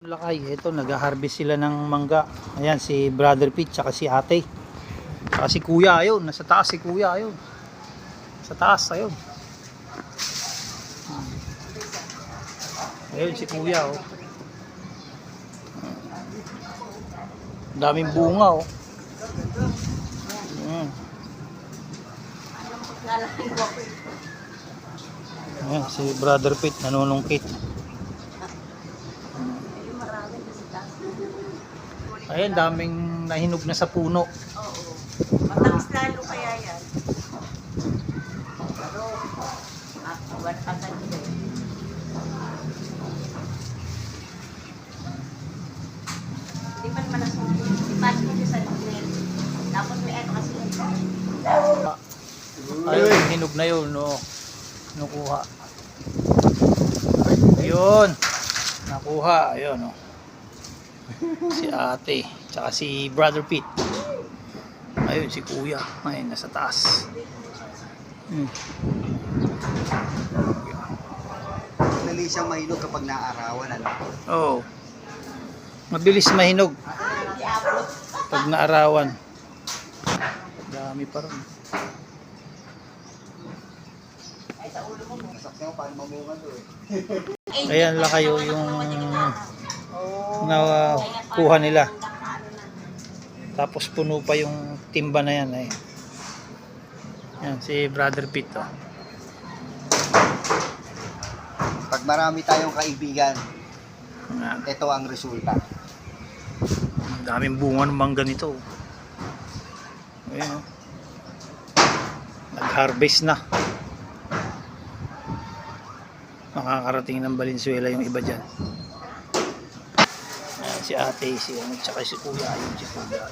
Lakay, ito nag-harvest sila ng mangga. Ayan si Brother Pete tsaka si Ate. Tsaka si Kuya ayun, nasa taas si Kuya ayun. Sa taas ayun. Ayun si Kuya oh. Daming bunga oh. Ayan si Brother Pete nanunungkit. Ayan, daming nahinog na sa puno. Oo. Matamis lalo kaya yan. Pero, buwan pa sa dito. Hindi pa naman nasulit. Ipasok nyo sa grill. Tapos may ano kasi yun. Ayun, hinog na yun, no. Nakuha. Ayun. Nakuha, ayun, no. Si Ate, tsaka si Brother Pete. Ayun, si Kuya. Ayun, nasa taas. Dali siyang mahinog kapag naarawan, ano? Oo. Mabilis mahinog pag naarawan. Dami pa rin. Masakyan, paano mamunga to eh. Ayan lang kayo yung nakuha nila. Tapos puno pa yung timba na yan. Ayan, ayan si Brother Pete oh. Pag marami tayong kaibigan, Ayan. ito ang resulta. Daming bunga ng mangga nito. Ayan oh. Nag-harvest na. Makakarating ng Valenzuela yung iba dyan. Ayan, si Ate, si ano, tsaka si Kuya. Ayun, si Kuya.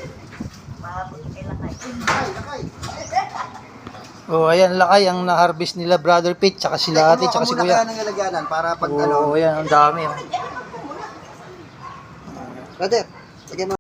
Oh, ayan lakay ang na-harvest nila Brother Pete, tsaka sila Ate, tsaka si Kuya. Kumuha ng lalagyanan para pag Oh, ayan, ang dami. Oh. Brother, lagyan mo.